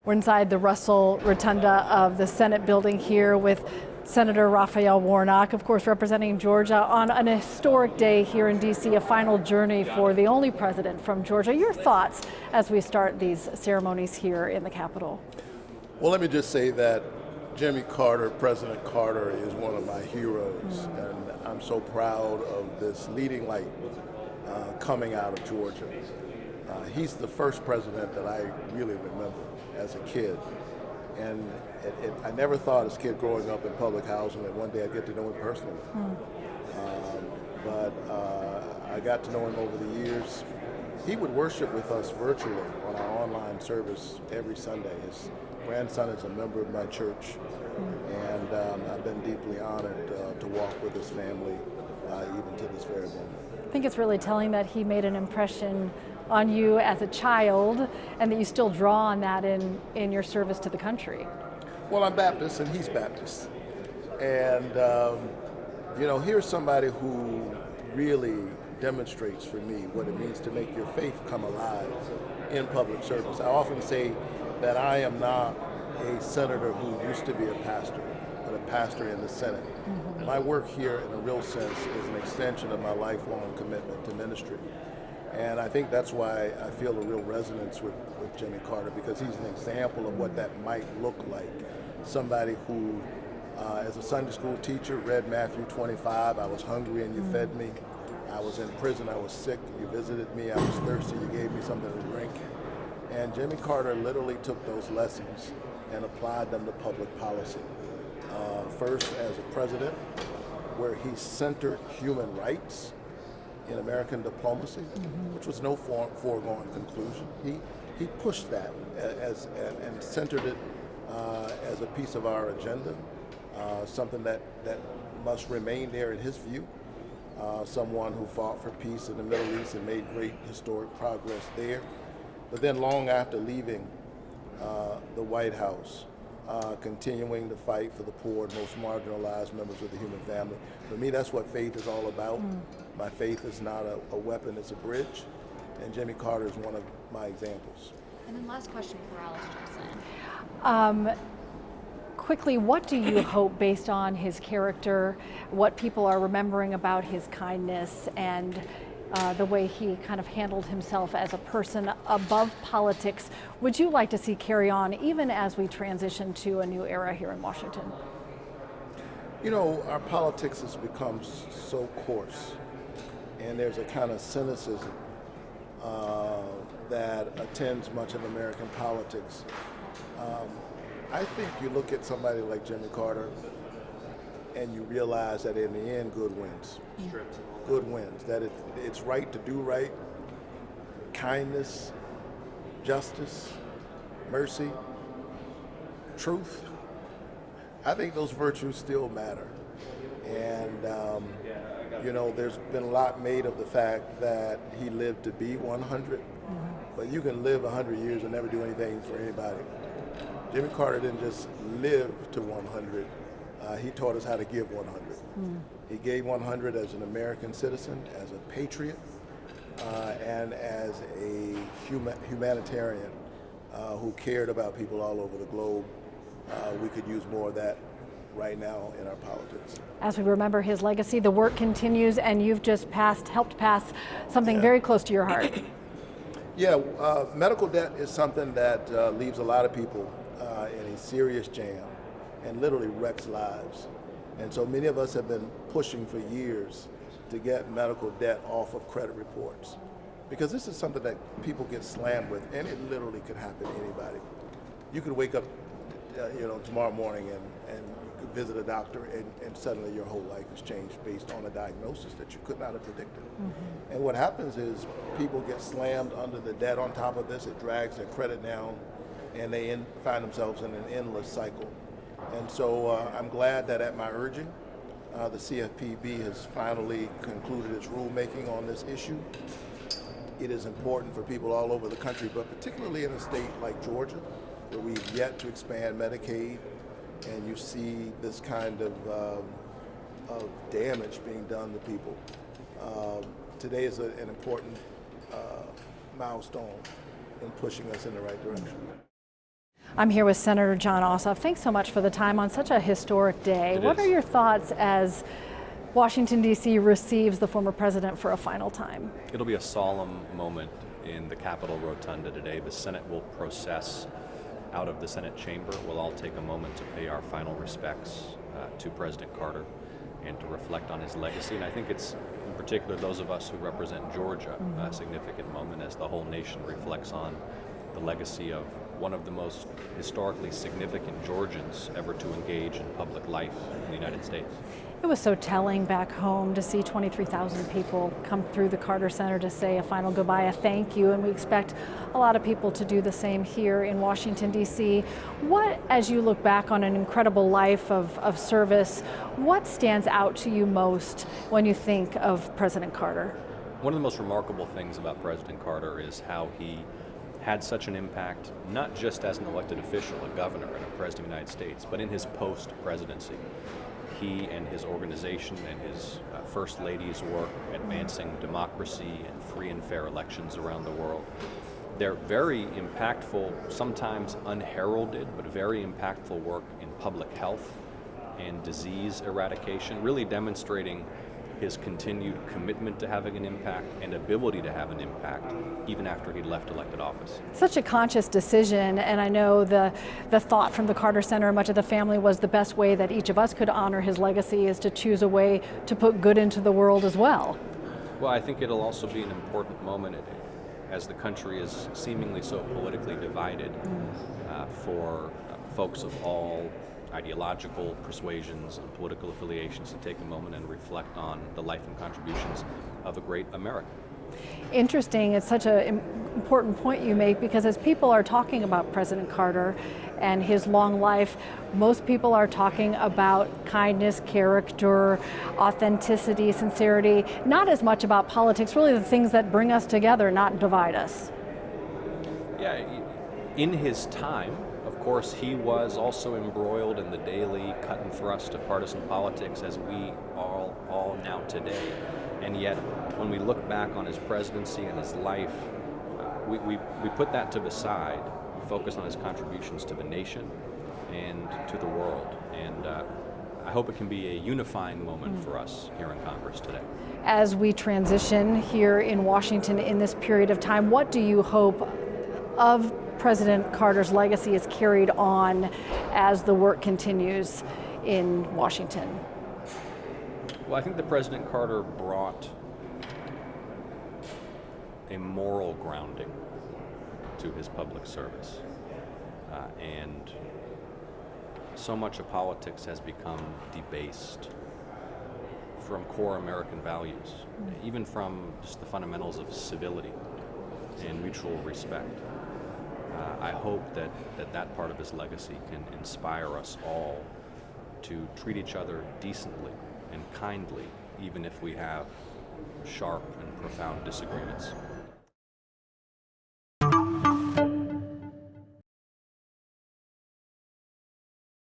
We're inside the Russell Rotunda of the Senate building here with Senator Raphael Warnock, of course, representing Georgia on an historic day here in D.C., a final journey for the only president from Georgia. Your thoughts as we start these ceremonies here in the Capitol? Well, let me just say that Jimmy Carter, President Carter, is one of my heroes, and I'm so proud of this leading light coming out of Georgia. He's the first president that I really remember as a kid, and I never thought as a kid growing up in public housing that one day I'd get to know him personally. But I got to know him over the years. He would worship with us virtually on our online service every Sunday. His grandson is a member of my church, and I've been deeply honored to walk with his family even to this very moment. I think it's really telling that he made an impression on you as a child and that you still draw on that in your service to the country. Well, I'm Baptist and he's Baptist. And, here's somebody who really demonstrates for me what it means to make your faith come alive in public service. I often say that I am not a senator who used to be a pastor, but a pastor in the Senate. My work here, in a real sense, is an extension of my lifelong commitment to ministry. And I think that's why I feel a real resonance with Jimmy Carter, because he's an example of what that might look like. Somebody who, as a Sunday school teacher, read Matthew 25, I was hungry and you fed me. I was in prison, I was sick, you visited me, I was thirsty, you gave me something to drink. And Jimmy Carter literally took those lessons and applied them to public policy. First as a president, where he centered human rights in American diplomacy, which was no foregone conclusion. He pushed that and centered it as a piece of our agenda, something that must remain there in his view. Someone who fought for peace in the Middle East and made great historic progress there. But then long after leaving the White House, continuing to fight for the poor and most marginalized members of the human family. For me, that's what faith is all about. My faith is not a weapon, it's a bridge. And Jimmy Carter is one of my examples. And then last question for Alice Johnson. Quickly, what do you hope, based on his character, what people are remembering about his kindness and the way he kind of handled himself as a person above politics, would you like to see carry on even as we transition to a new era here in Washington? You know, our politics has become so coarse, and there's a kind of cynicism that attends much of American politics. I think you look at somebody like Jimmy Carter and you realize that in the end, good wins. Good wins, that it's right to do right, kindness, justice, mercy, truth. I think those virtues still matter. And, there's been a lot made of the fact that he lived to be 100, but you can live 100 years and never do anything for anybody. Jimmy Carter didn't just live to 100, he taught us how to give 100. He gave 100 as an American citizen, as a patriot, and as a humanitarian who cared about people all over the globe. We could use more of that right now in our politics. As we remember his legacy, the work continues, and you've just helped pass something very close to your heart. Yeah, medical debt is something that leaves a lot of people in a serious jam and literally wrecks lives. And so many of us have been pushing for years to get medical debt off of credit reports, because this is something that people get slammed with, and it literally could happen to anybody. You could wake up tomorrow morning and you could visit a doctor and suddenly your whole life has changed based on a diagnosis that you could not have predicted. And what happens is people get slammed under the debt on top of this, it drags their credit down, and they find themselves in an endless cycle. And so I'm glad that at my urging, the CFPB has finally concluded its rulemaking on this issue. It is important for people all over the country, but particularly in a state like Georgia, where we've yet to expand Medicaid, and you see this kind of damage being done to people. Today is an important milestone in pushing us in the right direction. I'm here with Senator John Ossoff. Thanks so much for the time on such a historic day. What are your thoughts as Washington, D.C. receives the former president for a final time? It'll be a solemn moment in the Capitol Rotunda today. The Senate will process out of the Senate chamber. We'll all take a moment to pay our final respects to President Carter and to reflect on his legacy. And I think it's, in particular, those of us who represent Georgia, a significant moment as the whole nation reflects on the legacy of one of the most historically significant Georgians ever to engage in public life in the United States. It was so telling back home to see 23,000 people come through the Carter Center to say a final goodbye, a thank you, and we expect a lot of people to do the same here in Washington, D.C. What, as you look back on an incredible life of service, what stands out to you most when you think of President Carter? One of the most remarkable things about President Carter is how he had such an impact, not just as an elected official, a governor and a president of the United States, but in his post-presidency. He and his organization and his First Lady's work advancing democracy and free and fair elections around the world. They're very impactful, sometimes unheralded, but very impactful work in public health and disease eradication, really demonstrating his continued commitment to having an impact and ability to have an impact even after he'd left elected office. Such a conscious decision, and I know the thought from the Carter Center, much of the family, was the best way that each of us could honor his legacy is to choose a way to put good into the world as well. Well, I think it'll also be an important moment as the country is seemingly so politically divided for folks of all ideological persuasions and political affiliations to take a moment and reflect on the life and contributions of a great American. Interesting. It's such an important point you make, because as people are talking about President Carter and his long life, most people are talking about kindness, character, authenticity, sincerity, not as much about politics, really the things that bring us together, not divide us. Yeah, in his time, of course, he was also embroiled in the daily cut and thrust of partisan politics, as we all now today. And yet, when we look back on his presidency and his life, we put that to the side. We focus on his contributions to the nation and to the world. And I hope it can be a unifying moment for us here in Congress today. As we transition here in Washington in this period of time, what do you hope of President Carter's legacy is carried on as the work continues in Washington? Well, I think that President Carter brought a moral grounding to his public service. And so much of politics has become debased from core American values, even from just the fundamentals of civility and mutual respect. I hope that part of his legacy can inspire us all to treat each other decently and kindly, even if we have sharp and profound disagreements.